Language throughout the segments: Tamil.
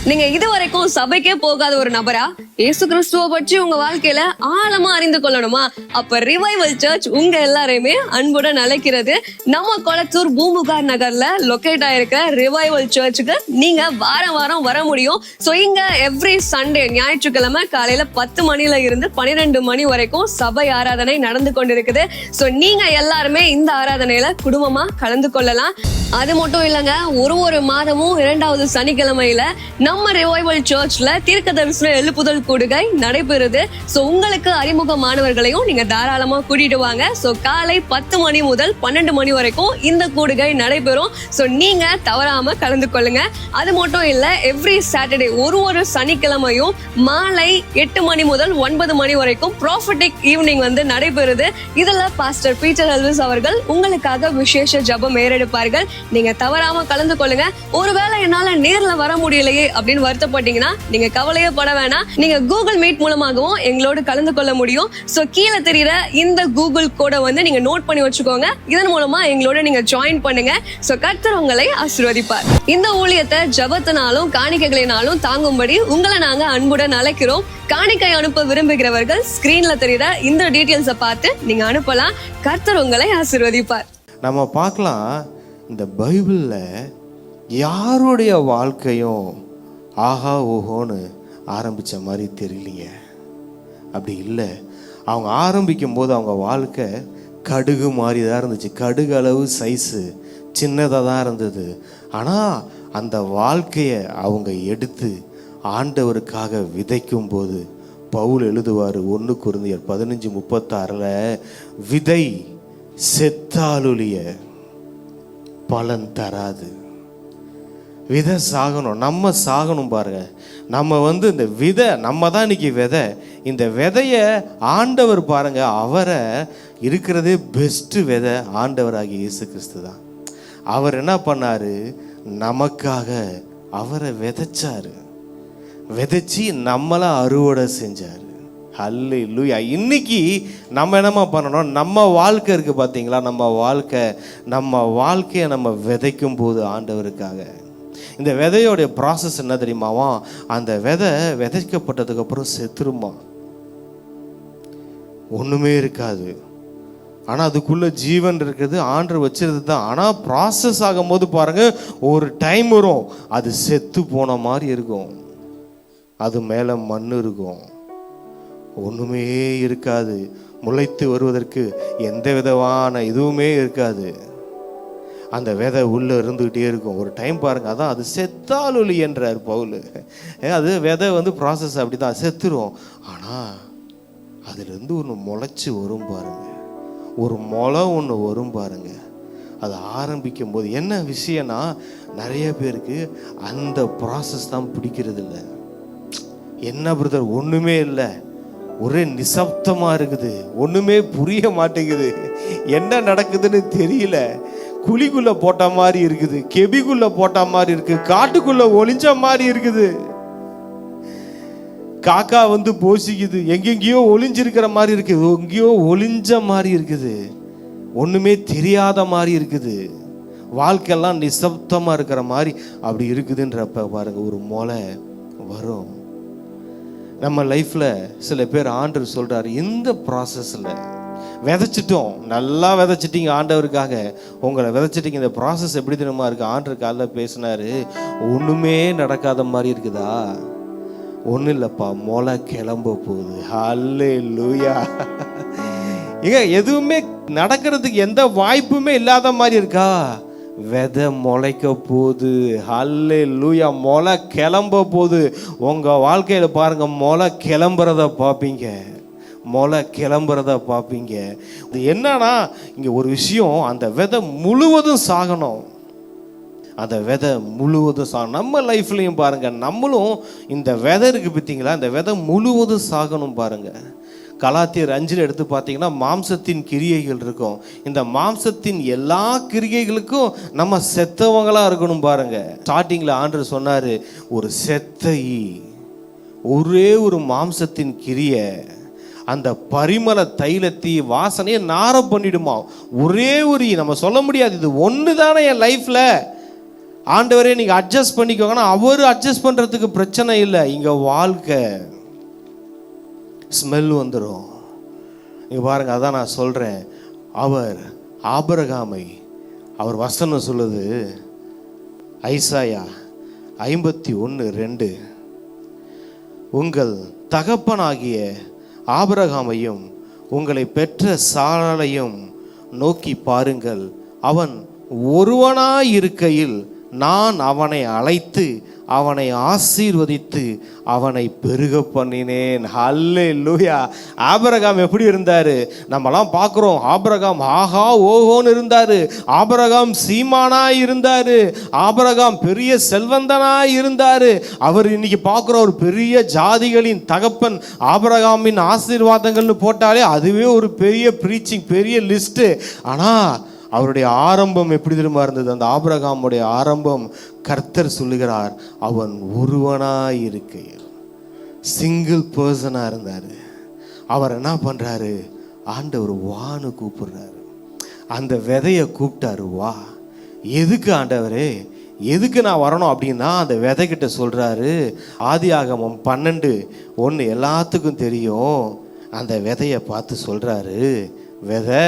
நீங்க இதுவரைக்கும் சபைக்கே போகாத ஒரு நபரா இயேசு கிறிஸ்துவ பற்றி உங்க வாழ்க்கையில ஆழமா அறிந்து கொள்ளணுமா? அப்ப ரிவைவல் சர்ச் உங்க எல்லாரையுமே அன்புடன் அழைக்கிறது. நம்ம கொளத்தூர் பூம்புகார் நகர்ல லொக்கேட் ஆயிருக்க ரிவைவல் சர்ச்சுக்கு நீங்க வாரம் வாரம் வர முடியும். சோ இங்க எவ்ரி சண்டே ஞாயிற்றுக்கிழமை காலையில 10 மணில இருந்து 12 மணி வரைக்கும் சபை ஆராதனை நடந்து கொண்டிருக்குது. சோ நீங்க எல்லாருமே இந்த ஆராதனையில குடும்பமா கலந்து கொள்ளலாம். அது மட்டும் இல்லங்க, ஒரு மாதமும் 2வது சனிக்கிழமையில நம்ம ரிவைவல் சர்ச்ல தீர்க்க தரிசன எழுப்புதல் கூடுகை நடைபெறுது. சோ உங்களுக்கு அறிமுகமானவர்களையும் நீங்க தாராளமா கூட்டிட்டு வாங்க. சோ காலை 10 மணி முதல் 12 மணி வரைக்கும் இந்த கூடுகை நடைபெறும். சோ நீங்க தவறாம கலந்து கொள்ளுங்க. அது மட்டும் இல்ல, எவ்ரி சாட்டர்டே ஒரு சனிக்கிழமையும் மாலை 8 மணி முதல் 9 மணி வரைக்கும் ப்ராஃபட்டிக் ஈவினிங் நடைபெறுது. இதுல பாஸ்டர் பீட்டர் எல்விஸ் அவர்கள் உங்களுக்காக விசேஷ ஜெபம் ஏறெடுப்பார்கள். நீங்க தவறாம கலந்து கொள்ளுங்க. ஒருவேளை என்னால நேர்ல வர முடியலையே அப்படின்னு வருத்தப்பட்டீங்கன்னா நீங்க கவலையே பட வேணாம். நீங்க கூகுள் மீட் மூலமாகவும் எங்களோடு கலந்து கொள்ள முடியும். சோ கீழே தெரியுற இந்த கூகுள் கோடை நீங்க நோட் பண்ணி வச்சுக்கோங்க. இதன் மூலமா எங்களோட நீங்க ஜாயின் பண்ணுங்க. சோ கர்த்தர் உங்களை ஆசீர்வதிப்பார். இந்த ஊழியத்தை ஜெபத்தினாலும் காணிக்கைகளினாலும் தாங்கும்படி உங்களை நாங்க அன்புடன் அழைக்கிறோம். காணிக்கை அனுப்ப விரும்புகிறவர்கள் ஸ்கிரீன்ல தெரியுற இந்த டீடைல்ஸை பார்த்து நீங்க அனுப்பலாம். கர்த்தர் உங்களை ஆசீர்வதிப்பார். நம்ம பார்க்கலாம், இந்த பைபிளில் யாருடைய வாழ்க்கையும் ஆஹா ஓஹோன்னு ஆரம்பித்த மாதிரி தெரியலைங்க. அப்படி இல்லை. அவங்க ஆரம்பிக்கும் போது அவங்க வாழ்க்கை கடுகு மாதிரி தான் இருந்துச்சு. கடுகு அளவு சைஸு சின்னதாக தான் இருந்தது. ஆனால் அந்த வாழ்க்கையை அவங்க எடுத்து ஆண்டவருக்காக விதைக்கும் போது பவுல் எழுதுவார் 1 கொரிந்தியர் 15:36 விதை செத்தாலுடைய பலன் தராது. விதை சாகணும், நம்ம சாகணும். பாருங்க, நம்ம இந்த விதை, நம்ம தான் இன்னைக்கு விதை. இந்த விதைய ஆண்டவர் பாருங்க, அவரை இருக்கிறதே பெஸ்ட்டு விதை ஆண்டவராகிய இயேசு கிறிஸ்து தான். அவர் என்ன பண்ணாரு, நமக்காக அவரை விதைச்சாரு. விதைச்சி நம்மளை அறுவடை செஞ்சாரு. ஹல்லேலூயா. இன்னைக்கு நம்ம என்னமா பண்ணணும், நம்ம வாழ்க்கை இருக்குது பார்த்தீங்களா, நம்ம வாழ்க்கையை நம்ம விதைக்கும் போது ஆண்டவருக்காக இந்த விதையோடைய ப்ராசஸ் என்ன தெரியுமாவா? அந்த விதை விதைக்கப்பட்டதுக்கப்புறம் செத்துருமா, ஒன்றுமே இருக்காது. ஆனால் அதுக்குள்ளே ஜீவன் இருக்குது, ஆண்டவர் வச்சிருது தான். ஆனால் ப்ராசஸ் ஆகும்போது பாருங்க, ஒரு டைம் வரும், அது செத்து போன மாதிரி இருக்கும். அது மேலே மண் இருக்கும், ஒன்றுமே இருக்காது. முளைத்து வருவதற்கு எந்த விதமான இதுவுமே இருக்காது. அந்த விதை உள்ளே இருந்துக்கிட்டே இருக்கும். ஒரு டைம் பாருங்கள், அதான் அது செத்தாலொலி என்றார் பவுல். அது விதை ப்ராசஸ் அப்படி தான் செத்துரும். ஆனால் அதுலேருந்து ஒன்று முளைச்சி வரும் பாருங்க, ஒரு முளை ஒன்று வரும் பாருங்க. அது ஆரம்பிக்கும் போது என்ன விஷயம்னா, நிறைய பேருக்கு அந்த ப்ராசஸ் தான் பிடிக்கிறது இல்லை. என்ன பிரதர், ஒன்றுமே இல்லை, ஒரே நிசப்தமாக இருக்குது, ஒன்றுமே புரிய மாட்டேங்குது, என்ன நடக்குதுன்னு தெரியல, குழிக்குள்ளே போட்ட மாதிரி இருக்குது, கெபிக்குள்ளே போட்ட மாதிரி இருக்குது, காட்டுக்குள்ளே ஒளிஞ்ச மாதிரி இருக்குது, காக்கா போசிக்குது, எங்கெங்கேயோ ஒளிஞ்சிருக்கிற மாதிரி இருக்குது, எங்கேயோ ஒளிஞ்ச மாதிரி இருக்குது, ஒன்றுமே தெரியாத மாதிரி இருக்குது, வாழ்க்கையெல்லாம் நிசப்தமாக இருக்கிற மாதிரி அப்படி இருக்குதுன்றப்ப பாருங்க, ஒரு முளை வரும். நம்ம லைஃப்பில் சில பேர் ஆண்டவர் சொல்கிறார், இந்த ப்ராசஸில் விதைச்சிட்டோம், நல்லா விதைச்சிட்டிங்க ஆண்டவருக்காக, உங்களை விதைச்சிட்டிங்க, இந்த ப்ராசஸ் எப்படி தெரியுமா இருக்குது? ஆண்டவர் காலைல பேசினார், ஒன்றுமே நடக்காத மாதிரி இருக்குதா? ஒன்றும் இல்லைப்பா, முளை கிளம்ப போகுது. ஹல்லேலூயா. ஏங்க, எதுவுமே நடக்கிறதுக்கு எந்த வாய்ப்புமே இல்லாத மாதிரி இருக்கா? விதை முளைக்க போகுது. ஹல்லேலூயா. முளை கிளம்ப போகுது. உங்கள் வாழ்க்கையில் பாருங்க, முளை கிளம்புறத பார்ப்பீங்க, முளை கிளம்புறத பார்ப்பீங்க. இது என்னன்னா, இங்கே ஒரு விஷயம், அந்த விதை முழுவதும் சாகணும். அந்த விதை முழுவதும் சாகணும். நம்ம லைஃப்லையும் பாருங்க, நம்மளும் இந்த விதை இருக்குது பார்த்தீங்களா, இந்த விதை முழுவதும் சாகணும் பாருங்க. கலாத்தியர் 5 எடுத்து பார்த்தீங்கன்னா மாம்சத்தின் கிரியைகள் இருக்கும். இந்த மாம்சத்தின் எல்லா கிரியைகளுக்கும் நம்ம செத்தவங்களா இருக்கணும் பாருங்க. ஸ்டார்டிங்ல ஆண்டவர் சொன்னாரு, ஒரு செத்தை ஒரே ஒரு மாம்சத்தின் கிரியை அந்த பரிமள தைலத்தை வாசனையை நார பண்ணிடுமா. ஒரே ஒரு, நம்ம சொல்ல முடியாது இது ஒன்று தானே என் லைஃப்ல ஆண்டவரே நீங்க அட்ஜஸ்ட் பண்ணிக்கோங்கன்னா அவர் அட்ஜஸ்ட் பண்றதுக்கு பிரச்சனை இல்லை. இங்க வாழ்க்கை ஸ்மெல் வந்துடும். இங்க பாருங்க, அதான் நான் சொல்றேன். அவர் ஆபிரகாமை, அவர் வசனம் சொல்லுது ஐசாயா 51:2, உங்கள் தகப்பனாகிய ஆபிரகாமையும் உங்களை பெற்ற சாராளையும் நோக்கி பாருங்கள், அவன் ஒருவனாயிருக்கையில் நான் அவனை அழைத்து அவனை ஆசீர்வதித்து அவனை பெருக பண்ணினேன். ஹல்லேலூயா. ஆபிரகாம் எப்படி இருந்தாரு? நம்மலாம் பார்க்குறோம், ஆபிரகாம் ஆஹா ஓஹோன்னு இருந்தாரு, ஆபிரகாம் சீமானாய் இருந்தாரு, ஆபிரகாம் பெரிய செல்வந்தனாய் இருந்தாரு. அவர் இன்னைக்கு பார்க்குறோம் ஒரு பெரிய ஜாதிகளின் தகப்பன். ஆபிரகாமின் ஆசீர்வாதங்கள்னு போட்டாலே அதுவே ஒரு பெரிய ப்ரீச்சிங், பெரிய லிஸ்ட்டு. ஆனால் அவருடைய ஆரம்பம் எப்படி தெரியுமா இருந்தது? அந்த ஆபிரகாமுடைய ஆரம்பம் கர்த்தர் சொல்லுகிறார், அவன் ஒருவனாய் இருக்கையில், சிங்கிள் பர்சனாக இருந்தார். அவர் என்ன பண்ணுறாரு? ஆண்டவர் வான்னு கூப்பிடுறாரு. அந்த விதையை கூப்பிட்டாரு, வா. எதுக்கு ஆண்டவரே, எதுக்கு நான் வரணும் அப்படின்னா அந்த விதைக்கிட்ட சொல்கிறாரு. ஆதியாகமம் 12:1 எல்லாத்துக்கும் தெரியும். அந்த விதையை பார்த்து சொல்கிறாரு, விதை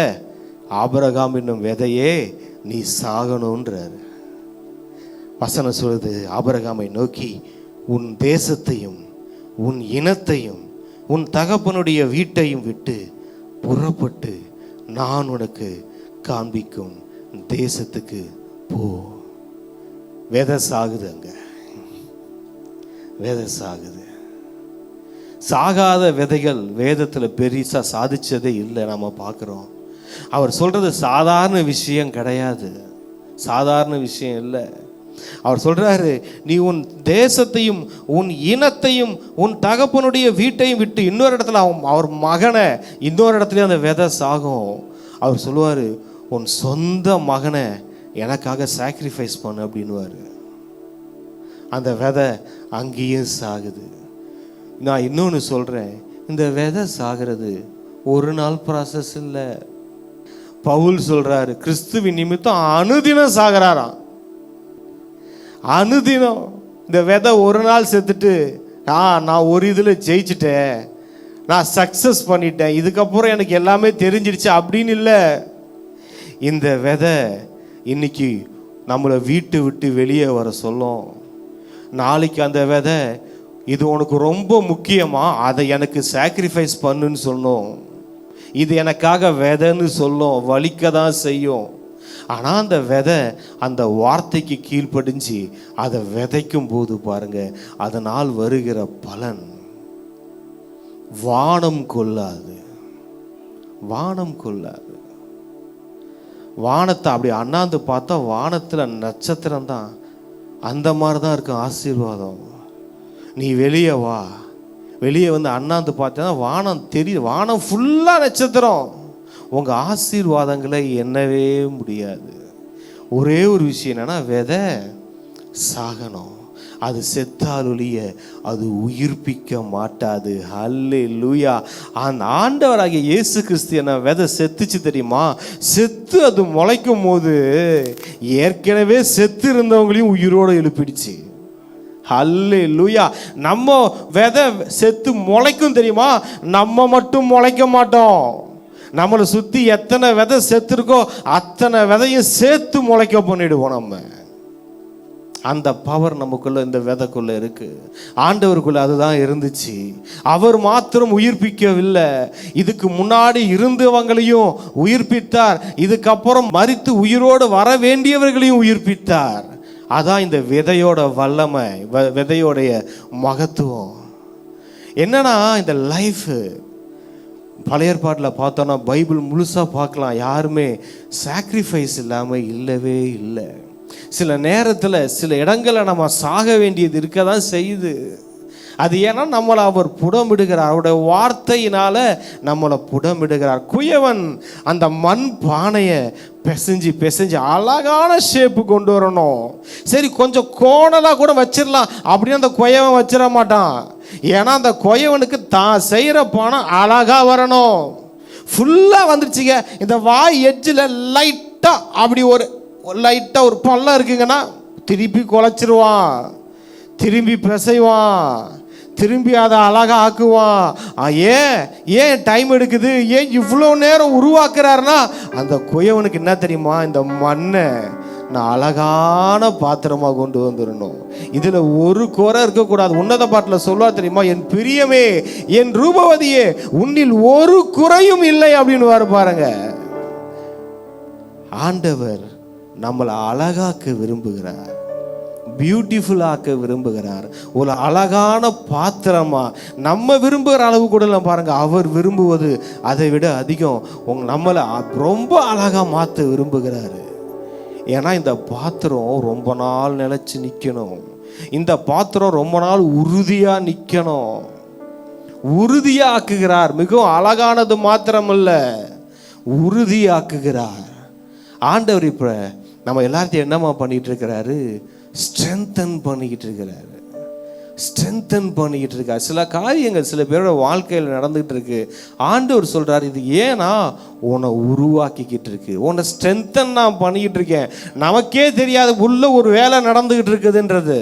ஆபிரகாம் என்னும் விதையே நீ சாகணுன்றாரு. வசனம் சொல்லுது, ஆபிரகாமை நோக்கி உன் தேசத்தையும் உன் இனத்தையும் உன் தகப்பனுடைய வீட்டையும் விட்டு புறப்பட்டு நான் உனக்கு காண்பிக்கும் தேசத்துக்கு போ. விதை சாகுது, அங்க விதை சாகுது. சாகாத விதைகள் வேதத்தில் பெரிசா சாதிச்சதே இல்லை. நம்ம பார்க்குறோம். அவர் சொல்றது சாதாரண விஷயம் கிடையாது, சாதாரண விஷயம் இல்லை. அவர் சொல்றாரு, நீ உன் தேசத்தையும் உன் இனத்தையும் உன் தகப்பனுடைய வீட்டையும் விட்டு, இன்னொரு இடத்துல அவர் மகனை, இன்னொரு இடத்துலயும் அந்த விதை சாகும். அவர் சொல்லுவார், உன் சொந்த மகனை எனக்காக சாக்ரிஃபைஸ் பண்ணு அப்படின்னுவார். அந்த விதை அங்கேயும் சாகுது. நான் இன்னொன்று சொல்கிறேன், இந்த விதை சாகிறது ஒரு நாள் ப்ராசஸ் இல்லை. பவுல் சொல்றாரு, கிறிஸ்துவின் நிமித்தம் அனுதினம் சாகிறாராம். அனுதினம். இந்த விதை ஒரு நாள் செத்துட்டு நான் ஒரு இதில் ஜெயிச்சிட்டேன், நான் சக்ஸஸ் பண்ணிட்டேன், இதுக்கப்புறம் எனக்கு எல்லாமே தெரிஞ்சிடுச்சு அப்படின்னு இல்லை. இந்த விதை இன்னைக்கு நம்மளை வீட்டு விட்டு வெளியே வர சொல்லும். நாளைக்கு அந்த விதை, இது உனக்கு ரொம்ப முக்கியமா, அதை எனக்கு சாக்ரிஃபைஸ் பண்ணுன்னு சொன்னோம். இது எனக்காக விதைன்னு சொல்லும், வலிக்க தான் செய்யும். ஆனால் அந்த விதை அந்த வார்த்தைக்கு கீழ்ப்படிஞ்சு அதை விதைக்கும் போது பாருங்க, அதனால் வருகிற பலன் வானம் கொள்ளாது, வானம் கொள்ளாது. வானத்தை அப்படி அண்ணாந்து பார்த்தா வானத்தில் நட்சத்திரம் தான், அந்த மாதிரி தான் இருக்கும் ஆசீர்வாதம். நீ வெளியே வா, வெளியே வந்து அண்ணாந்து பார்த்தா வானம் தெரியும், வானம் ஃபுல்லாக நட்சத்திரம். உங்கள் ஆசீர்வாதங்களை எண்ணவே முடியாது. ஒரே ஒரு விஷயம் என்னன்னா, விதை சாகணும். அது செத்தால் ஒழிய அது உயிர்ப்பிக்க மாட்டாது. ஹல்லேலூயா. அந்த ஆண்டவராகிய இயேசு கிறிஸ்து என்ன விதை செத்துச்சு தெரியுமா? செத்து அது முளைக்கும் போது ஏற்கனவே செத்து இருந்தவங்களையும் உயிரோடு எழுப்பிடுச்சு. ஹல்லேலூயா. நம்ம விதை செத்து முளைக்கும் தெரியுமா? நம்ம மட்டும் முளைக்க மாட்டோம். நம்மளை சுற்றி எத்தனை விதை செத்துருக்கோ அத்தனை விதையும் சேர்த்து முளைக்க பண்ணிடுவோம். நம்ம அந்த பவர் நமக்குள்ள, இந்த விதைக்குள்ள இருக்கு. ஆண்டவருக்குள்ள அதுதான் இருந்துச்சு. அவர் மாத்திரம் உயிர்ப்பிக்கவில்லை, இதுக்கு முன்னாடி இருந்தவங்களையும் உயிர்ப்பித்தார். இதுக்கப்புறம் மரித்து உயிரோடு வர வேண்டியவர்களையும் உயிர்ப்பித்தார். அதான் இந்த விதையோட வல்லமை, விதையோடைய மகத்துவம். என்னன்னா, இந்த லைஃப் பழைய ஏற்பாட்டில் பார்த்தோன்னா பைபிள் முழுசாக பார்க்கலாம், யாருமே சாக்ரிஃபைஸ் இல்லாமல் இல்லவே இல்லை. சில நேரத்தில் சில இடங்களை நம்ம சாக வேண்டியது இருக்க தான் செய்யுது. அது ஏன்னா நம்மளை அவர் புடமிடுகிறார், அவருடைய வார்த்தையினால நம்மளை புடமிடுகிறார். குயவன் அந்த மண் பானையை பிசைஞ்சு பிசைஞ்சு அழகான ஷேப்பு கொண்டு வரணும். சரி, கொஞ்சம் கோணலாக கூட வச்சிடலாம் அப்படின்னு அந்த குயவன் வச்சிட மாட்டான். ஏன்னா அந்த குயவனுக்கு தான் செய்கிற பானை அழகாக வரணும். ஃபுல்லாக வந்துருச்சுங்க, இந்த வாய் எட்ஜில் லைட்டாக அப்படி ஒரு லைட்டாக ஒரு பள்ளம் இருக்குங்கன்னா திருப்பி குலைச்சிருவான், திரும்பி பிசைவான், திரும்பி அதை அழகா ஆக்குவான். ஏன் டைம் எடுக்குது, ஏன் இவ்வளோ நேரம் உருவாக்குறாருன்னா, அந்த குயவனுக்கு என்ன தெரியுமா, இந்த மண்ணை நான் அழகான பாத்திரமா கொண்டு வந்துடணும், இதுல ஒரு குறை இருக்கக்கூடாது. உன்னத பாட்டில் சொல்லுவா தெரியுமா, என் பிரியமே, என் ரூபவதியே, உன்னில் ஒரு குறையும் இல்லை அப்படின்னு பாருங்க. ஆண்டவர் நம்மளை அழகாக்க விரும்புகிறார், பியூட்டிஃபுல் ஆக்க விரும்புகிறார். ஒரு அழகான பாத்திரமா நம்ம விரும்புகிற அளவு கூட பாருங்க, அவர் விரும்புவது அதை விட அதிகம் நம்மளை ரொம்ப அழகா மாற்ற விரும்புகிறாரு. ஏன்னா இந்த பாத்திரம் ரொம்ப நாள் நிலைச்சு நிற்கணும், இந்த பாத்திரம் ரொம்ப நாள் உறுதியா நிற்கணும். உறுதியா ஆக்குகிறார். மிகவும் அழகானது மாத்திரமல்ல, உறுதியாக்குகிறார் ஆண்டவர். இப்ப நம்ம எல்லாத்தையும் என்னமா பண்ணிட்டு இருக்கிறாரு, ஸ்ட்ரென்தன் பண்ணிக்கிட்டு இருக்கிறாரு, ஸ்ட்ரென்தன் பண்ணிக்கிட்டு இருக்காரு. சில காரியங்கள் சில பேரோட வாழ்க்கையில் நடந்துகிட்டு இருக்கு. ஆண்டவர் சொல்றாரு, இது ஏன்னா உன்னை உருவாக்கிக்கிட்டு இருக்கு, உன்னை ஸ்ட்ரென்தன் நான் பண்ணிக்கிட்டு இருக்கேன். நமக்கே தெரியாது உள்ள ஒரு வேலை நடந்துகிட்டு இருக்குதுன்றது.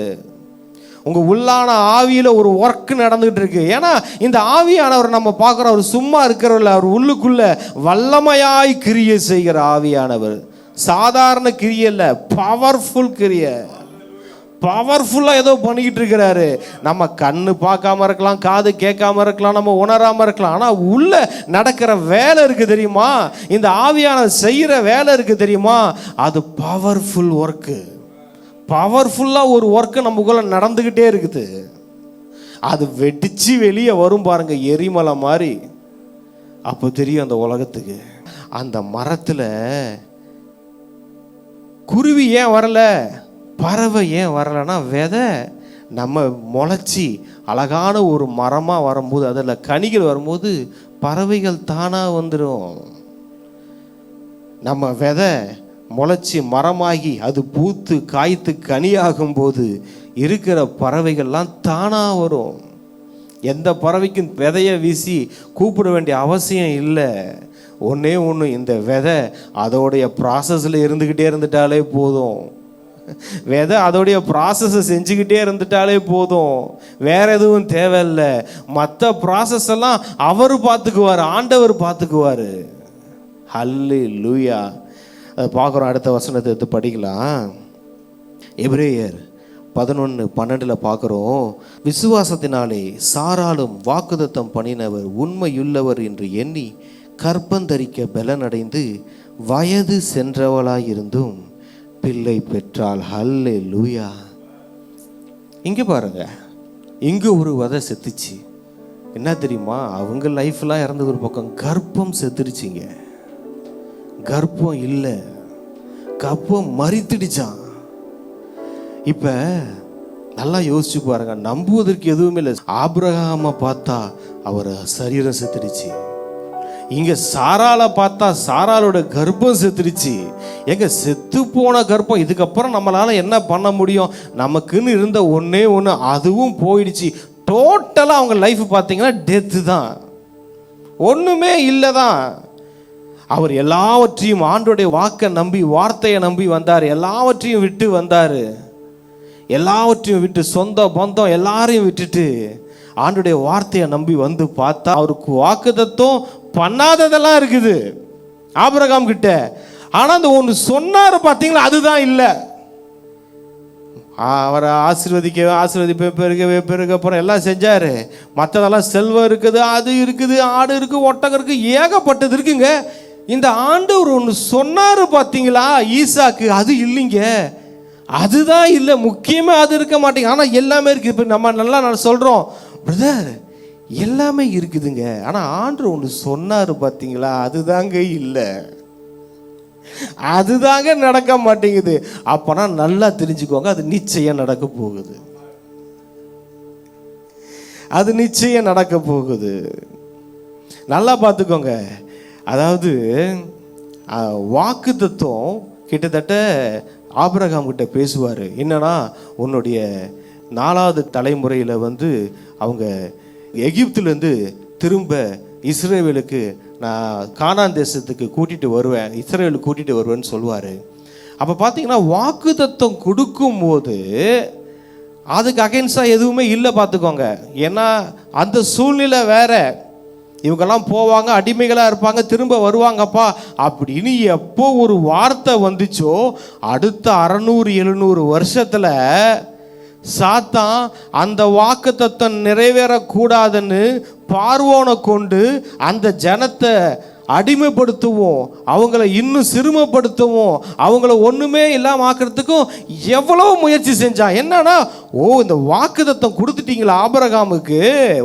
உங்க உள்ளான ஆவியில ஒரு ஒர்க் நடந்துகிட்டு இருக்கு. ஏன்னா இந்த ஆவியானவர் நம்ம பார்க்குறோம், அவர் சும்மா இருக்கிறவர்ல, அவர் உள்ளுக்குள்ள வல்லமையாய் கிரியை செய்கிற ஆவியானவர். சாதாரண கிரியை இல்லை, பவர்ஃபுல் கிரியை, பவர்ஃபுல்லா ஏதோ பண்ணிக்கிட்டு இருக்கிறாரு. நம்ம கண்ணு பார்க்காம இருக்கலாம், காது கேட்காம இருக்கலாம், நம்ம உணராம இருக்கலாம், ஆனா உள்ள நடக்கிற வேலை இருக்கு தெரியுமா, இந்த ஆவியானவர் செய்யற வேலை இருக்கு தெரியுமா, அது பவர்ஃபுல் ஒர்க்கு. பவர்ஃபுல்லா ஒரு ஒர்க்கு நமக்குள்ள நடந்துகிட்டே இருக்குது. அது வெடிச்சு வெளியே வரும் பாருங்க, எரிமலை மாதிரி. அப்போ தெரியும் அந்த உலகத்துக்கு, அந்த மரத்துல குருவி ஏன் வரல, பறவை ஏன் வரலன்னா, விதை நம்ம முளைச்சி அழகான ஒரு மரமாக வரும்போது, அதில் கனிகள் வரும்போது பறவைகள் தானாக வந்துடும். நம்ம விதை முளைச்சி மரமாகி அது பூத்து காய்த்து கனியாகும் போது இருக்கிற பறவைகள்லாம் தானாக வரும். எந்த பறவைக்கும் விதையை வீசி கூப்பிட வேண்டிய அவசியம் இல்லை. ஒன்றே ஒன்று, இந்த விதை அதோடைய ப்ராசஸில் இருந்துக்கிட்டே இருந்துட்டாலே போதும். விதை அதோடைய ப்ராசஸை செஞ்சுக்கிட்டே இருந்துட்டாலே போதும், வேற எதுவும் தேவையில்லை. மற்ற ப்ராசஸ் எல்லாம் அவர் பார்த்துக்குவார், ஆண்டவர் பார்த்துக்குவார். ஹல்லேலூயா. அதை பார்க்குறோம். அடுத்த வசனத்தை எடுத்து படிக்கலாம். எபிரேயர் 11:12 பார்க்குறோம். விசுவாசத்தினாலே சாராலும் வாக்குத்தத்தம் பண்ணினவர் உண்மையுள்ளவர் என்று எண்ணி கற்பந்தரிக்க பலனடைந்து வயது சென்றவளாயிருந்தும் பிள்ளை பெற்றாள். ஹல்லேலூயா. இங்கே பாருங்க, இங்கே ஒரு வதை செத்துச்சு. என்ன தெரியுமா, அவங்க லைஃப்லாம் இறந்தது ஒரு பக்கம், கர்ப்பம் செத்துருச்சிங்க. கர்ப்பம் இல்லை, கர்ப்பம் மறித்துடுச்சான். இப்போ நல்லா யோசிச்சு பாருங்க, நம்புவதற்கு எதுவுமே இல்லை. ஆபிரகாமை பார்த்தா அவர் சரீரம் செத்துடுச்சு. இங்க சாரால பார்த்தா சாராலோட கர்ப்பம் செத்துருச்சு. எங்க செத்து போன கர்ப்பம், இதுக்கப்புறம் நம்மளால என்ன பண்ண முடியும், நமக்குன்னு இருந்த ஒன்னே ஒன்று அதுவும் போயிடுச்சு. டோட்டலா அவங்க லைஃப் பார்த்தீங்கன்னா டெத்து தான், ஒண்ணுமே இல்லை தான். அவர் எல்லாவற்றையும் ஆண்டோடைய வாக்கை நம்பி வார்த்தையை நம்பி வந்தார், எல்லாவற்றையும் விட்டு வந்தார், எல்லாவற்றையும் விட்டு சொந்த பந்தம் எல்லாரையும் விட்டுட்டு ஆண்டோடைய வார்த்தையை நம்பி வந்து பார்த்தா அவருக்கு வாக்குத்தத்தம் பண்ணாததெல்லாம் இருக்குது ஆபிரகாம் கிட்ட. ஆனா அந்த ஒன்று சொன்னாரு பார்த்தீங்களா, அதுதான் இல்லை. அவரை ஆசீர்வதிப்பேன் பெருக அப்புறம் எல்லாம் செஞ்சாரு. மற்றதெல்லாம் செல்வம் இருக்குது, அது இருக்குது, ஆடு இருக்கு, ஒட்டகம் இருக்கு, ஏகப்பட்டது இருக்குங்க. இந்த ஆண்டவர் ஒன்று சொன்னாரு பார்த்தீங்களா ஈசாக்கு, அது இல்லைங்க, அதுதான் இல்லை. முக்கியமே அது இருக்க மாட்டேங்க, ஆனால் எல்லாமே இருக்கு. இப்போ நம்ம நல்லா சொல்றோம், பிரதர் எல்லாமே இருக்குதுங்க, ஆனால் ஆண்டவர் ஒன்று சொன்னாரு பார்த்தீங்களா, அதுதாங்க இல்லை, அதுதாங்க நடக்க மாட்டேங்குது. அப்பனா நல்லா தெரிஞ்சுக்கோங்க, அது நிச்சயம் நடக்க போகுது, அது நிச்சயம் நடக்க போகுது. நல்லா பார்த்துக்கோங்க. அதாவது வாக்குத்தத்தம் கிட்டத்தட்ட ஆபிரகாம் கிட்ட பேசுவார். என்னன்னா, உன்னுடைய 4வது தலைமுறையில் அவங்க எகிப்துலேருந்து திரும்ப இஸ்ரேலுக்கு நான் கானான் தேசத்துக்கு கூட்டிகிட்டு வருவேன், இஸ்ரேலுக்கு கூட்டிகிட்டு வருவேன்னு சொல்லுவார். அப்போ பார்த்தீங்கன்னா வாக்குத்தத்தம் கொடுக்கும்போது அதுக்கு அகைன்ஸ்டாக எதுவுமே இல்லை பார்த்துக்கோங்க. ஏன்னா அந்த சூழ்நிலை வேற. இவங்கெல்லாம் போவாங்க, அடிமைகளாக இருப்பாங்க, திரும்ப வருவாங்கப்பா அப்படின்னு எப்போ ஒரு வார்த்தை வந்துச்சோ அடுத்த 600-700 வருஷத்தில் சாத்தான் அந்த வாக்குத்தத்தம் நிறைவேறக்கூடாதுன்னு பார்வோனை கொண்டு அந்த ஜனத்தை அடிமைப்படுத்துவோம், அவங்கள இன்னும் சிறுமப்படுத்துவோம், அவங்கள ஒன்றுமே இல்லாமல் ஆக்கிறதுக்கும் எவ்வளோ முயற்சி செஞ்சான். என்னன்னா, இந்த வாக்குத்தத்தம் கொடுத்துட்டீங்களா ஆபிரகாமுக்கு,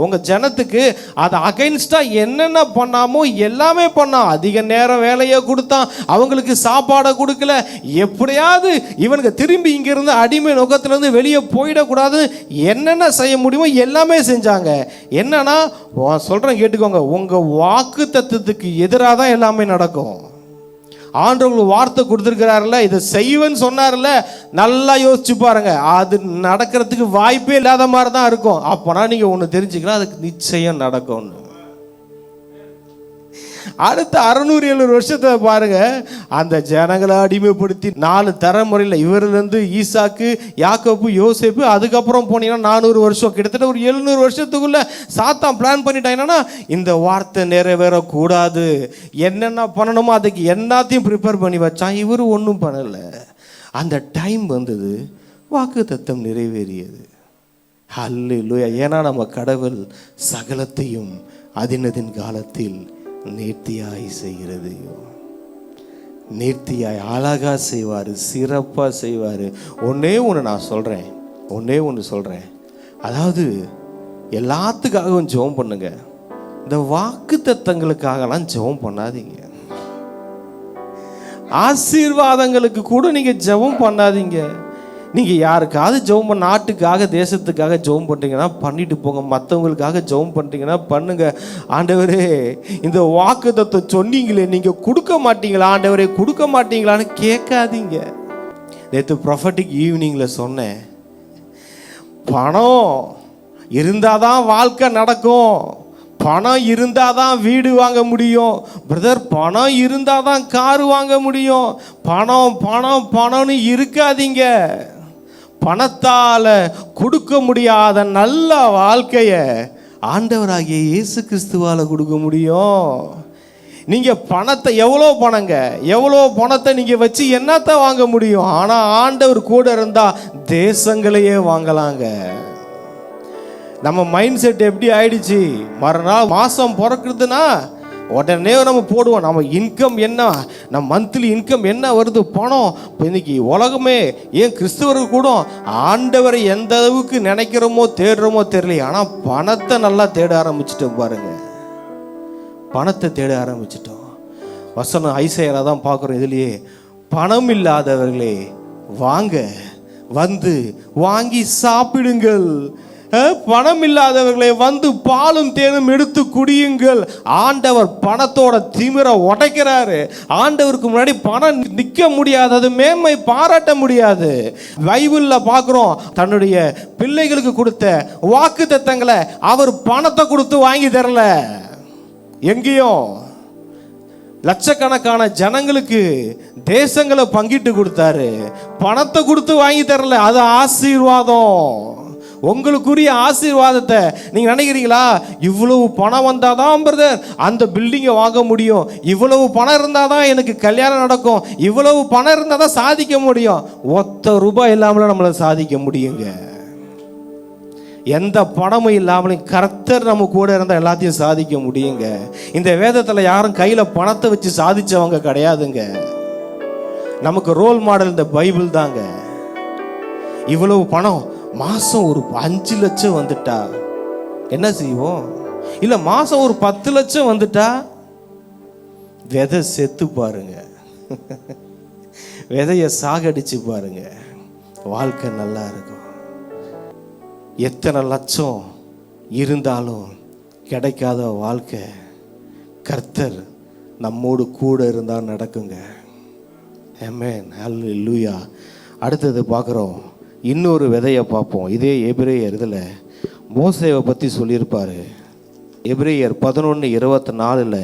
உங்கள் ஜனத்துக்கு, அதை அகைன்ஸ்டாக என்னென்ன பண்ணாமோ எல்லாமே பண்ணான். அதிக நேரம் வேலையை கொடுத்தான், அவங்களுக்கு சாப்பாடை கொடுக்கல, எப்படியாவது இவனுக்கு திரும்பி இங்கிருந்து அடிமை நோக்கத்திலேருந்து வெளியே போயிடக்கூடாது, என்னென்ன செய்ய முடியுமோ எல்லாமே செஞ்சாங்க. என்னன்னா சொல்கிறேன் கேட்டுக்கோங்க, உங்கள் வாக்குத்தத்தத்துக்கு எதிராக தான் எல்லாமே நடக்கும். ஆண்டவர் வார்த்தை கொடுத்துருக்கிறாருல, இதை செய்வேன்னு சொன்னார்ல, நல்லா யோசிச்சு பாருங்க, அது நடக்கிறதுக்கு வாய்ப்பே இல்லாத மாதிரி தான் இருக்கும். அப்போனா நீங்கள் ஒன்று தெரிஞ்சுக்கலாம், அதுக்கு நிச்சயம் நடக்கும்னு. அடுத்த 600-700 வருஷத்தை பாருங்க, அந்த ஜனங்களை அடிமைப்படுத்தி 4 தலைமுறையில் இவரிலிருந்து ஈசாக்கு, யாக்கோபு, யோசேப்பு, அதுக்கப்புறம் போனீங்கன்னா 400 வருஷம், கிட்டத்தட்ட ஒரு 700 வருஷத்துக்குள்ள சாத்தான் பிளான் பண்ணிட்டாங்கன்னா இந்த வார்த்தை நிறைவேறக்கூடாது, என்னென்ன பண்ணணுமோ அதுக்கு எல்லாத்தையும் ப்ரிப்பேர் பண்ணி வச்சான். இவர் ஒன்றும் பண்ணலை. அந்த டைம் வந்தது, வாக்குத்தத்தம் நிறைவேறியது. ஹல்லேலூயா. ஏன்னா நம்ம கடவுள் சகலத்தையும் அதினதின் காலத்தில் நேர்த்தியாய் செய்கிறது. நேர்த்தியாய் அழகா செய்வார், சிறப்பாக செய்வார். ஒன்றே ஒன்று சொல்கிறேன், அதாவது எல்லாத்துக்காகவும் ஜெபம் பண்ணுங்க, இந்த வாக்குத்தத்தங்களுக்காகலாம் ஜெபம் பண்ணாதீங்க. ஆசீர்வாதங்களுக்கு கூட நீங்கள் ஜெபம் பண்ணாதீங்க. நீங்கள் யாருக்காவது ஜெபம் பண்ண, நாட்டுக்காக தேசத்துக்காக ஜெபம் பண்ணுறீங்கன்னா பண்ணிட்டு போங்க, மற்றவங்களுக்காக ஜெபம் பண்ணுறீங்கன்னா பண்ணுங்க. ஆண்டவரே, இந்த வாக்குத்தத்தம் சொன்னீங்களே, நீங்கள் கொடுக்க மாட்டீங்களா ஆண்டவரே, கொடுக்க மாட்டீங்களான்னு கேட்காதீங்க. நேற்று ப்ரொஃபட்டிக் ஈவினிங்கில் சொன்னேன், பணம் இருந்தால் தான் வாழ்க்கை நடக்கும், பணம் இருந்தால் தான் வீடு வாங்க முடியும் பிரதர், பணம் இருந்தால் தான் கார் வாங்க முடியும். பணம் பணம் பணம்னு இருக்காதீங்க. பணத்தால் கொடுக்க முடியாத நல்ல வாழ்க்கையை ஆண்டவராகிய இயேசு கிறிஸ்துவால் கொடுக்க முடியும். நீங்கள் பணத்தை எவ்வளோ பணத்தை நீங்கள் வச்சு என்னத்தை வாங்க முடியும்? ஆனால் ஆண்டவர் கூட இருந்தால் தேசங்களையே வாங்கலாங்க. நம்ம மைண்ட் செட் எப்படி ஆயிடுச்சு, மறுநாள் மாதம் பிறக்குதுன்னா உடனே நம்ம போடுவோம், நம்ம இன்கம் என்ன, நம்ம மந்த்லி இன்கம் என்ன வருது, பணம். இப்போ இன்னைக்கு உலகமே, ஏன் கிறிஸ்தவர்கள் கூட ஆண்டவரை எந்த அளவுக்கு நினைக்கிறோமோ தேடுறோமோ தெரியல, ஆனால் பணத்தை நல்லா தேட ஆரம்பிச்சிட்டோம் பாருங்க, பணத்தை தேட ஆரம்பிச்சிட்டோம். வசனம் ஐசையால தான் பார்க்குறோம். இதுலேயே பணம் இல்லாதவர்களே வாங்க, வந்து வாங்கி சாப்பிடுங்கள், பணம் இல்லாதவர்களை வந்து பாலும் தேனும் எடுத்து குடியுங்கள். ஆண்டவர் பணத்தோட திமிர உடைக்கிறாரு. ஆண்டவருக்கு முன்னாடி பணம் நிற்க முடியாது, அது மேன்மை பாராட்ட முடியாது. பைபிளில் பார்க்குறோம், தன்னுடைய பிள்ளைகளுக்கு கொடுத்த வாக்குத்தத்தங்களை அவர் பணத்தை கொடுத்து வாங்கி தரல. எங்கேயும் லட்சக்கணக்கான ஜனங்களுக்கு தேசங்களை பங்கிட்டு கொடுத்தாரு, பணத்தை கொடுத்து வாங்கி தரல. அது ஆசீர்வாதம். உங்களுக்குரிய ஆசீர்வாதத்தை நீங்க நினைக்கிறீங்களா? இவ்வளவு பணம் வந்தாதான் பிரதர் அந்த பில்டிங்கை வாங்க முடியும், இவ்வளவு பணம் இருந்தாதான் எனக்கு கல்யாணம் நடக்கும், இவ்வளவு பணம் இருந்தாதான் சாதிக்க முடியும். ₹1 இல்லாமல நம்மளை சாதிக்க முடியுங்க. எந்த பணமும் இல்லாமலும் கர்த்தர் நம்ம கூட இருந்தால் எல்லாத்தையும் சாதிக்க முடியுங்க. இந்த வேதத்தில் யாரும் கையில் பணத்தை வச்சு சாதிச்சவங்க கிடையாதுங்க. நமக்கு ரோல் மாடல் இந்த பைபிள் தாங்க. இவ்வளவு பணம், மாதம் ஒரு 5 லட்சம் வந்துட்டா என்ன செய்வோம்? இல்லை மாதம் ஒரு 10 லட்சம் வந்துட்டா விதை செத்து பாருங்க, விதைய சாகடிச்சு பாருங்க, வாழ்க்கை நல்லா இருக்கும். எத்தனை லட்சம் இருந்தாலும் கிடைக்காத வாழ்க்கை கர்த்தர் நம்மோடு கூட இருந்தால் நடக்குங்க. ஆமென், ஹல்லேலூயா. அடுத்தது பார்க்குறோம், இன்னொரு விதையை பார்ப்போம். இதே எபிரேயர் இதில் மோசேவை பற்றி சொல்லியிருப்பார். எபிரேயர் 11:24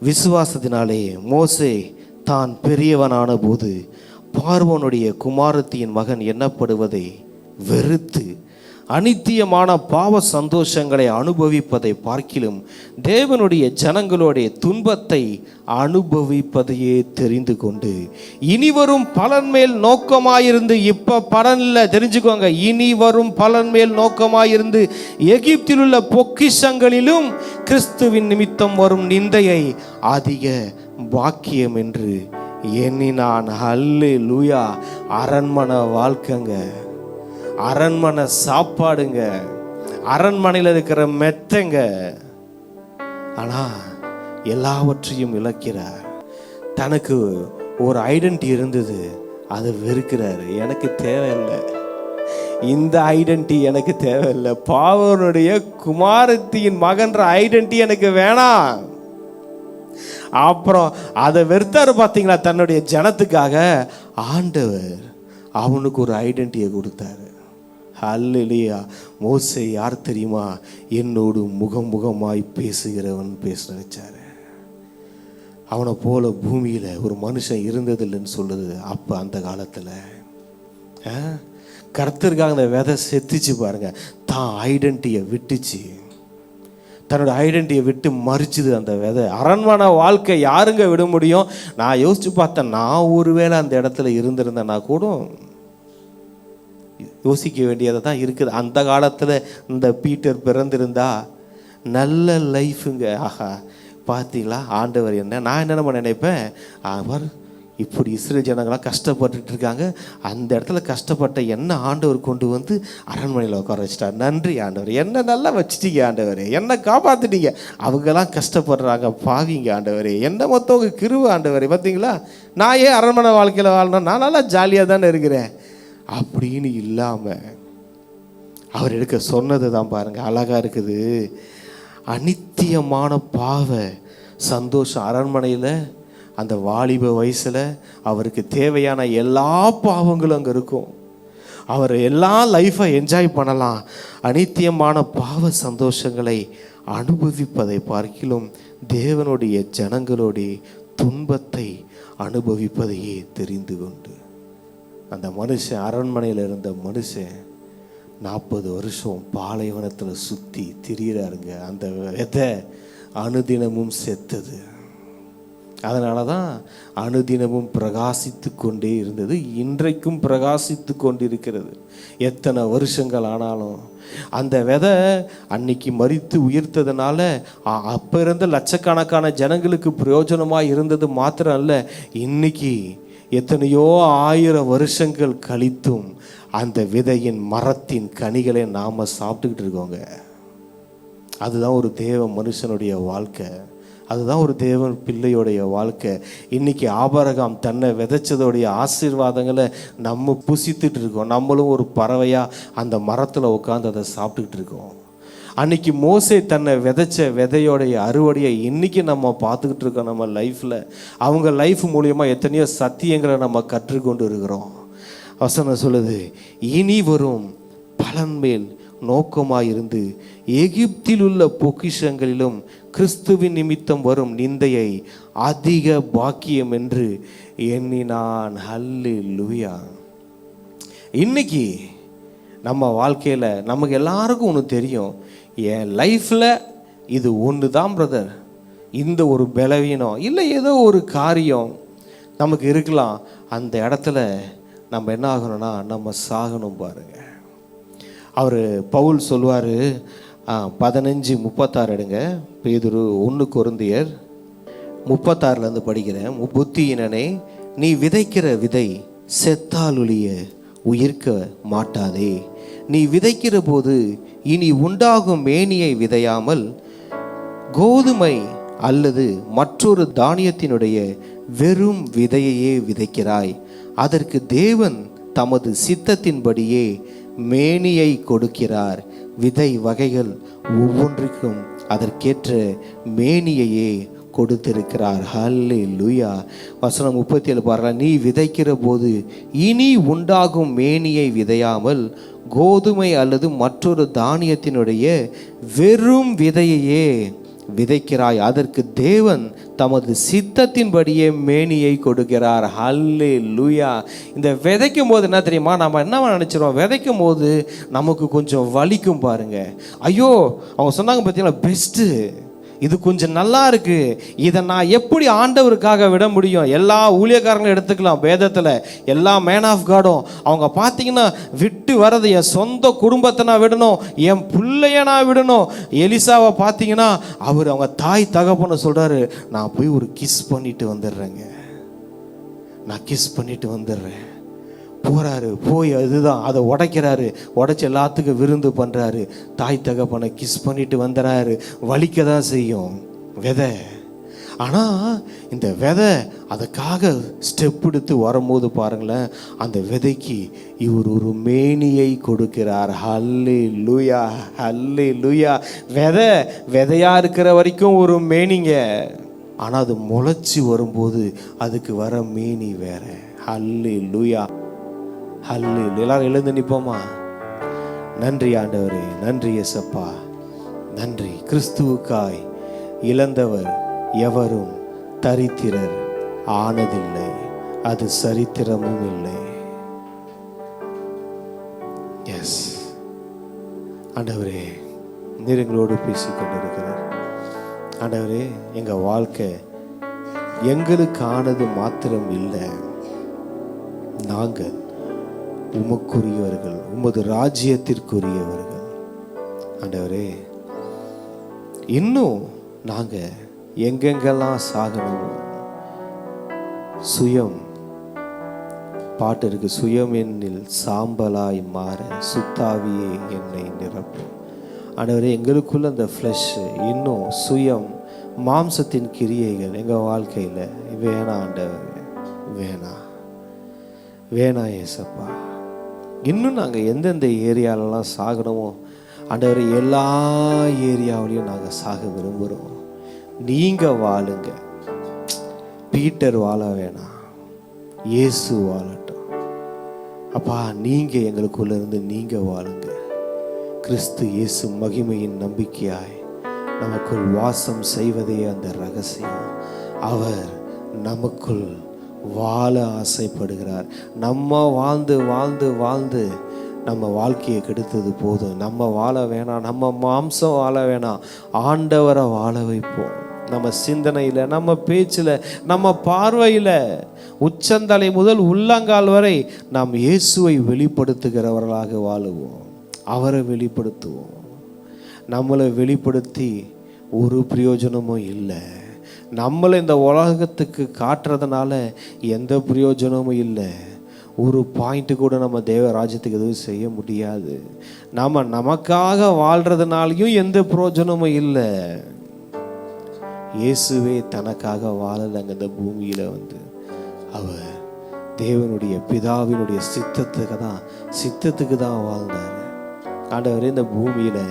விசுவாசத்தினாலே மோசே தான் பெரியவனான போது பார்வோனுடைய குமாரத்தியின் மகன் எண்ணப்படுவதை வெறுத்து அநித்தியமான பாவ சந்தோஷங்களை அனுபவிப்பதை பார்க்கிலும் தேவனுடைய ஜனங்களுடைய துன்பத்தை அனுபவிப்பதையே தெரிந்து கொண்டு இனி வரும் பலன் மேல் நோக்கமாயிருந்து, இப்ப பலன் இல்லை தெரிஞ்சுக்கோங்க, இனி வரும் பலன் மேல் நோக்கமாயிருந்து எகிப்தில் உள்ள பொக்கிஷங்களிலும் கிறிஸ்துவின் நிமித்தம் வரும் நிந்தையை அதிக பாக்கியம் என்று எண்ணினான். அல்லேலூயா. அரண்மனை வாழ்க்கைங்க, அரண்மனை சாப்பாடுங்க, அரண்மனையில் இருக்கிற மெத்தைங்க. ஆனா எல்லாவற்றையும் இழக்கிறார். தனக்கு ஒரு ஐடென்டிட்டி இருந்தது, அதை வெறுக்கிறாரு. எனக்கு தேவையில்லை, இந்த ஐடென்டிட்டி எனக்கு தேவையில்லை, பார்வோனுடைய குமாரத்தியின் மகன்ற ஐடென்டிட்டி எனக்கு வேணாம். அப்புறம் அதை வெறுத்தாரு. பார்த்தீங்களா? தன்னுடைய ஜனத்துக்காக ஆண்டவர் அவனுக்கு ஒரு ஐடென்டிட்டியை கொடுத்தாரு. அல்லேலூயா. மோசே யார் தெரியுமா? என்னோடு முகமுகமாய் பேசுகிறவன் பேச வச்சாரு. அவனை போல பூமியில ஒரு மனுஷன் இருந்ததில்லைன்னு சொல்லுது. அப்ப அந்த காலத்துல கர்த்தருக்காக அந்த விதை செத்துச்சு பாருங்க. தான் ஐடென்டிட்டியை விட்டுச்சு, தன்னோட ஐடென்டிட்டியை விட்டு மறிச்சுது அந்த விதை. அரண்மனை வாழ்க்கை யாருங்க விட முடியும்? நான் யோசிச்சு பார்த்தேன், நான் ஒருவேளை அந்த இடத்துல இருந்திருந்தேன்னா கூட யோசிக்க வேண்டியதை தான் இருக்குது. அந்த காலத்தில் இந்த பீட்டர் பிறந்திருந்தா நல்ல லைஃபுங்க. ஆஹா, பார்த்தீங்களா ஆண்டவர் என்ன? நான் என்ன நினைப்பேன், அவர் இப்படி இஸ்ரேல் ஜனங்களாம் கஷ்டப்பட்டுட்டு இருக்காங்க, அந்த இடத்துல கஷ்டப்பட்ட என்ன ஆண்டவர் கொண்டு வந்து அரண்மனையில் உட்கார வச்சிட்டார். நன்றி ஆண்டவர், என்ன நல்லா வச்சுட்டீங்க ஆண்டவரே, என்ன காப்பாற்றிட்டீங்க. அவங்கெல்லாம் கஷ்டப்படுறாங்க, பாவிங்க ஆண்டவரே, என்ன மொத்தவங்க கிருபை ஆண்டவரே. பார்த்தீங்களா, நான் ஏன் அரண்மனை வாழ்க்கையில் வாழணும், நான் நல்லா ஜாலியாக தானே இருக்கிறேன் அப்படின்னு இல்லாமல் அவர் எடுக்க சொன்னது தான் பாருங்க, அழகாக இருக்குது. அநித்தியமான பாவ சந்தோஷம். அரண்மனையில் அந்த வாலிப வயசில் அவருக்கு தேவையான எல்லா பாவங்களும் அங்கே இருக்கும். அவர் எல்லா லைஃப்பை என்ஜாய் பண்ணலாம். அநித்தியமான பாவ சந்தோஷங்களை அனுபவிப்பதை பார்க்கிலும் தேவனுடைய ஜனங்களுடைய துன்பத்தை அனுபவிப்பதையே தெரிந்து கொண்டு அந்த மனுஷன், அரண்மனையில் இருந்த மனுஷன் 40 வருஷம் பாலைவனத்தில் சுற்றி திரியிறாருங்க. அந்த விதை அனுதினமும் செத்தது. அதனால தான் அனுதினமும் பிரகாசித்து கொண்டே இருந்தது, இன்றைக்கும் பிரகாசித்து கொண்டிருக்கிறது. எத்தனை வருஷங்கள் ஆனாலும் அந்த விதை அன்னைக்கு மரித்து உயிர்த்ததுனால அப்போ இருந்த லட்சக்கணக்கான ஜனங்களுக்கு பிரயோஜனமாக இருந்தது மாத்திரம் அல்ல, இன்னைக்கு எத்தனையோ 1000 வருஷங்கள் கழித்தும் அந்த விதையின் மரத்தின் கனிகளை நாம் சாப்பிட்டுக்கிட்டு இருக்கோங்க. அதுதான் ஒரு தேவ மனுஷனுடைய வாழ்க்கை, அதுதான் ஒரு தேவன் பிள்ளையோடைய வாழ்க்கை. இன்னைக்கு ஆபிரகாம் தன்னை விதைச்சதோடைய ஆசீர்வாதங்களை நம்ம புசித்துட்டு இருக்கோம். நம்மளும் ஒரு பறவையாக அந்த மரத்தில் உட்காந்து அதை சாப்பிட்டுக்கிட்டு இருக்கோம். அன்னைக்கு மோசே தன்னை விதைச்ச விதையோடைய அறுவடையை இன்னைக்கு நம்ம பார்த்துக்கிட்டு இருக்கோம் நம்ம லைஃப்பில். அவங்க லைஃப் மூலியமாக எத்தனையோ சத்தியங்களை நம்ம கற்றுக்கொண்டு இருக்கிறோம். வசனம் சொல்லுது, இனி வரும் பலன் மேல் நோக்கமாயிருந்து எகிப்தில் உள்ள பொக்கிஷங்களிலும் கிறிஸ்துவின் நிமித்தம் வரும் நிந்தையை அதிக பாக்கியம் என்று எண்ணினான். அல்லேலூயா. இன்னைக்கு நம்ம வாழ்க்கையில் நமக்கு எல்லாருக்கும் ஒன்று தெரியும், என் லைஃப்பில் இது ஒன்று தான் பிரதர், இந்த ஒரு பலவீனம் இல்லை ஏதோ ஒரு காரியம் நமக்கு இருக்கலாம். அந்த இடத்துல நம்ம என்ன ஆகணும்னா நம்ம சாகணும் பாருங்க. அவர் பவுல் சொல்லுவார், 15:36 எடுங்க. பேதுரு 1 கொரிந்தியர் 36 படிக்கிறேன். புத்தியினனே, நீ விதைக்கிற விதை செத்தாலுளிய உயிர்க்க மாட்டாதே. நீ விதைக்கிற போது இனி உண்டாகும் மேனியை விதையாமல் கோதுமை அல்லது மற்றொரு தானியத்தினுடைய வெறும் விதையையே விதைக்கிறாய். அதற்கு தேவன் தமது சித்தத்தின்படியே மேனியை கொடுக்கிறார். விதை வகைகள் ஒவ்வொன்றுக்கும் அதற்கேற்ற மேனியையே கொடுத்திருக்கிறார். ஹல்லேலூயா. வசனம் 37 பாருங்க. நீ விதைக்கிற போது இனி உண்டாகும் மேனியை விதையாமல் கோதுமை அல்லது மற்றொரு தானியத்தினுடைய வெறும் விதையையே விதைக்கிறாய். அதற்கு தேவன் தமது சித்தத்தின்படியே மேனியை கொடுக்கிறார். ஹல்லேலூயா. இந்த விதைக்கும் போது என்ன தெரியுமா, நம்ம என்ன நினைச்சிரோம், விதைக்கும் போது நமக்கு கொஞ்சம் வலிக்கும் பாருங்க. ஐயோ, அவங்க சொன்னாங்க பார்த்தீங்களா, பெஸ்ட்டு, இது கொஞ்சம் நல்லா இருக்கு, இதை நான் எப்படி ஆண்டவருக்காக விட முடியும்? எல்லா ஊழியக்காரங்களும் எடுத்துக்கலாம், வேதத்தில் எல்லா மேன் ஆஃப் காடும் அவங்க பார்த்தீங்கன்னா விட்டு வர்றது, என் சொந்த குடும்பத்தை நான் விடணும், என் பிள்ளைய நான் விடணும். எலிசாவை பார்த்தீங்கன்னா அவர் அவங்க தாய் தகப்பன்னு சொல்கிறாரு, நான் போய் ஒரு கிஸ் பண்ணிட்டு வந்துடுறேங்க, நான் கிஸ் பண்ணிட்டு வந்துடுறேன். போகிறாரு, போய் அதுதான் அதை உடைக்கிறாரு, உடைச்சி எல்லாத்துக்கும் விருந்து பண்ணுறாரு, தாய் தகப்பனை கிஸ் பண்ணிட்டு வந்துடுறாரு. வலிக்க தான் செய்யும் விதை. ஆனால் இந்த விதை அதுக்காக ஸ்டெப் எடுத்து வரும்போது பாருங்களேன், அந்த விதைக்கு இவர் ஒரு மேனியை கொடுக்கிறார். ஹல்லேலூயா, ஹல்லேலூயா. விதையாக இருக்கிற வரைக்கும் ஒரு மேனிங்க, ஆனால் அது முளைச்சி வரும்போது அதுக்கு வர மேனி வேற. ஹல்லேலூயா, ஹல்லேலூயா. எல்லாரும் எழுந்து நிற்போமா? நன்றி ஆண்டவரே, நன்றி இயேசப்பா, நன்றி. கிறிஸ்துவுக்காய் இழந்தவர் எவரும் தரித்திரர் ஆனதில்லை, அது சரித்திரமும் இல்லை. எஸ் ஆண்டவரே, நீர் எங்களோடு பேசிக்கொண்டிருக்கிறார். ஆண்டவரே, எங்கள் வாழ்க்கை எங்களுக்கானது மாத்திரம் இல்லை, நாங்கள் உமக்குரியவர்கள், உமது ராஜ்யத்திற்குரியவர்கள். ஆண்டவரே, இன்னும் நாங்கள் எங்கெங்கெல்லாம் சாகணுமோ, சுயம் பாட்டு இருக்கு, சுயம் என்னில் சாம்பலாய் மாற சுத்தாவியே என்னை நிரப்பும். ஆண்டவரே, எங்களுக்குள்ள அந்த ஃப்ளஷ், இன்னும் சுயம் மாம்சத்தின் கிரியைகள் எங்கள் வாழ்க்கையில் வேணாம் ஆண்டவரே, வேணாம் வேணாம் ஏசப்பா. இன்னும் நாங்கள் எந்தெந்த ஏரியாலெலாம் சாகணுமோ ஆண்டவரே, எல்லா ஏரியாவிலையும் நாங்கள் சாக விரும்புகிறோம். நீங்கள் வாழுங்க. பீட்டர் வாழ வேணாம், இயேசு வாழட்டும். அப்பா, நீங்கள் எங்களுக்குள்ள இருந்து நீங்கள் வாழுங்க. கிறிஸ்து இயேசு மகிமையின் நம்பிக்கையாய் நமக்குள் வாசம் செய்வதே அந்த ரகசியம். அவர் நமக்குள் வாழ ஆசைப்படுகிறார். நம்ம வாழ்ந்து வாழ்ந்து வாழ்ந்து நம்ம வாழ்க்கையை கெடுத்தது போதும். நம்ம வாழ வேணாம், நம்ம மாம்சம் வாழ வேணாம், ஆண்டவரை வாழ வைப்போம். நம்ம சிந்தனையில், நம்ம பேச்சில், நம்ம பார்வையில், உச்சந்தலை முதல் உள்ளங்கால் வரை நாம் இயேசுவை வெளிப்படுத்துகிறவர்களாக வாழுவோம். அவரை வெளிப்படுத்துவோம். நம்மளை வெளிப்படுத்தி ஒரு பிரயோஜனமும் இல்லை. நம்மளை இந்த உலகத்துக்கு காட்டுறதுனால எந்த பிரயோஜனமும் இல்லை. ஒரு பாயிண்ட்டு கூட நம்ம தேவ ராஜ்யத்துக்கு எதுவும் செய்ய முடியாது. நம்ம நமக்காக வாழ்கிறதுனாலையும் எந்த பிரயோஜனமும் இல்லை. இயேசுவே தனக்காக வாழலைங்க. இந்த பூமியில் அவர் தேவனுடைய பிதாவினுடைய சித்தத்துக்கு தான் வாழ்ந்தார். ஆண்டவரே, இந்த பூமியில்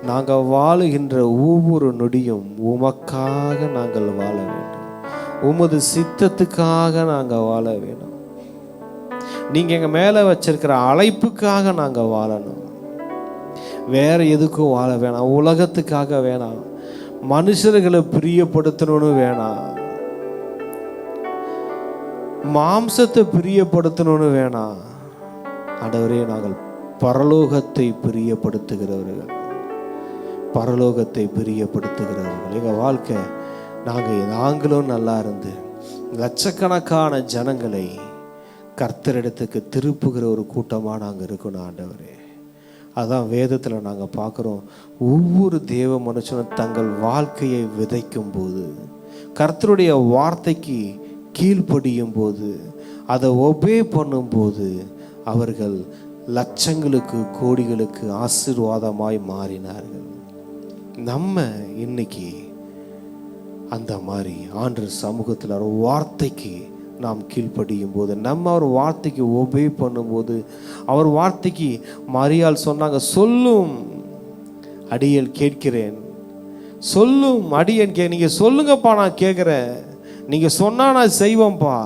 நாங்கள் வாழுகின்ற ஒவ்வொரு நொடியும் உமக்காக நாங்கள் வாழ வேண்டும். உமது சித்தத்துக்காக நாங்கள் வாழ வேணும். நீங்கள் எங்கள் மேலே வச்சிருக்கிற அழைப்புக்காக நாங்கள் வாழணும். வேற எதுக்கும் வாழ வேணாம். உலகத்துக்காக வேணாம், மனுஷர்களை பிரியப்படுத்தணும்னு வேணாம், மாம்சத்தை பிரியப்படுத்தணும்னு வேணாம். ஆண்டவரே, நாங்கள் பரலோகத்தை பிரியப்படுத்துகிறவர்கள், பரலோகத்தை பிரியப்படுத்துகிறவர்கள். எங்கள் வாழ்க்கை நாங்களும் நல்லா இருந்து லட்சக்கணக்கான ஜனங்களை கர்த்தரிடத்துக்கு திருப்புகிற ஒரு கூட்டமாக நாங்கள் இருக்கணும். ஆண்டவரே, அதான் வேதத்தில் நாங்கள் பார்க்குறோம். ஒவ்வொரு தேவ மனுஷனும் தங்கள் வாழ்க்கையை விதைக்கும் போது, கர்த்தருடைய வார்த்தைக்கு கீழ்ப்படியும் போது, அதை ஒபே பண்ணும்போது, அவர்கள் லட்சங்களுக்கு கோடிகளுக்கு ஆசீர்வாதமாய் மாறினார்கள். நம்ம இன்னைக்கு அந்த மாதிரி ஆண்டவர் சமூகத்தில் ஒரு வார்த்தைக்கு நாம் கீழ்ப்படியும் போது, நம்ம அவர் வார்த்தைக்கு ஒபே பண்ணும்போது, அவர் வார்த்தைக்கு மரியாள் சொன்னாங்க, சொல்லும் அடியேன் கேட்கிறேன், சொல்லும் அடியேன் நீங்கள் சொல்லுங்கப்பா, நான் கேட்குறேன், நீங்கள் சொன்னால் நான் செய்வேன்ப்பா.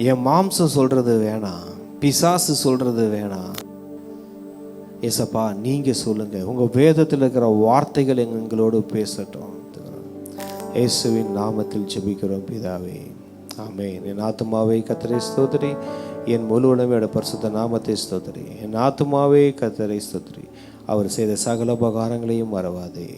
என் மாம்சம் சொல்கிறது வேணாம், பிசாசு சொல்கிறது வேணாம். ஏசப்பா, நீங்கள் சொல்லுங்கள். உங்கள் வேதத்தில் இருக்கிற வார்த்தைகள் எங்களோடு பேசட்டும். இயேசுவின் நாமத்தில் ஜெபிக்கிறோம் பிதாவே, ஆமென். என் ஆத்துமாவே கர்த்தரை ஸ்தோத்திரி, என் முழு உடமையோட பரிசுத்த நாமத்தை ஸ்தோத்திரி. என் ஆத்துமாவே கர்த்தரை ஸ்தோத்திரி, அவர் செய்த சகல உபகாரங்களையும் மறவாதே.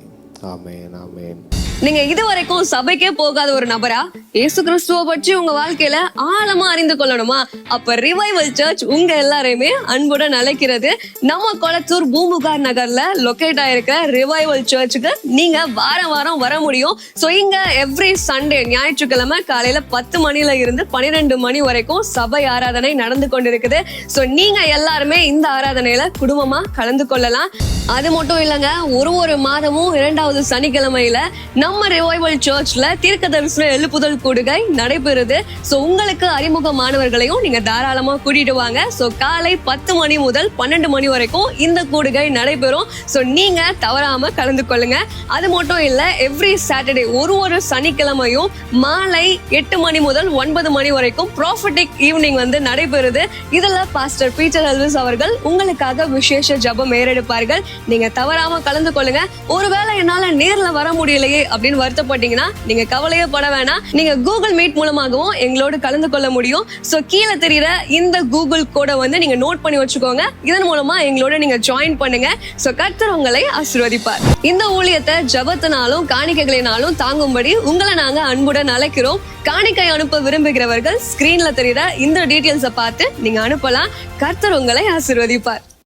ஆமென், ஆமென். நீங்க இதுவரைக்கும் சபைக்கே போகாத ஒரு நபரா இயேசு கிறிஸ்துவ பற்றி உங்க வாழ்க்கையில ஆழமா அறிந்து கொள்ளணுமா? அப்ப ரிவைவல் சர்ச் உங்க எல்லாரையுமே அன்புடன் அழைக்கிறது. நம்ம கொளத்தூர் பூம்புகார் நகர்ல லொகேட் ஆயிருக்க ரிவைவல் சர்ச்சுக்கு நீங்க வாரம் வாரம் வர முடியும். சோ இங்க எவ்ரி சண்டே ஞாயிற்றுக்கிழமை காலையில 10 மணில இருந்து 12 மணி வரைக்கும் சபை ஆராதனை நடந்து கொண்டிருக்குது. சோ நீங்க எல்லாருமே இந்த ஆராதனையில குடும்பமா கலந்து கொள்ளலாம். அது மட்டும் இல்லங்க, ஒரு மாதமும் 2வது சனிக்கிழமையில நம்ம ரிவைவல் சர்ச்ல தீர்க்க தரிசன எழுப்புதல் கூடுகை நடைபெறுது. சோ உங்களுக்கு அறிமுகமானவர்களையும் நீங்க தாராளமா கூட்டிட்டு வாங்க. சோ காலை 10 மணி முதல் 12 மணி வரைக்கும் இந்த கூடுகை நடைபெறும். சோ நீங்க தவறாம கலந்து கொள்ளுங்க. அது மட்டும் இல்ல, எவ்ரி சாட்டர்டே ஒரு சனிக்கிழமையும் மாலை 8 மணி முதல் 9 மணி வரைக்கும் ப்ராஃபட்டிக் ஈவினிங் நடைபெறுது. இதுல பாஸ்டர் பீட்டர் எல்விஸ் அவர்கள் உங்களுக்காக விசேஷ ஜெபம் ஏறெடுப்பார்கள். நீங்க தவறாம கலந்து கொள்ளுங்க. ஒருவேளை என்னால நேர்ல வர முடியலையே அப்படின்னு வருத்தப்பட்டீங்கன்னா நீங்க கவலையே பட வேணாம். நீங்க கூகுள் மீட் மூலமாகவும் எங்களோடு கலந்து கொள்ள முடியும். சோ கீழே தெரியுற இந்த கூகுள் கோடை நீங்க நோட் பண்ணி வச்சுக்கோங்க. இதன் மூலமா எங்களோட நீங்க ஜாயின் பண்ணுங்க. சோ கர்த்தர் உங்களை ஆசீர்வதிப்பார். இந்த ஊழியத்தை ஜெபத்தினாலும் காணிக்கைகளினாலும் தாங்கும்படி உங்களை நாங்க அன்புடன் அழைக்கிறோம். காணிக்கை அனுப்ப விரும்புகிறவர்கள் ஸ்கிரீன்ல தெரியுற இந்த டீடைல்ஸை பார்த்து நீங்க அனுப்பலாம். கர்த்தர் உங்களை ஆசீர்வதிப்பார்.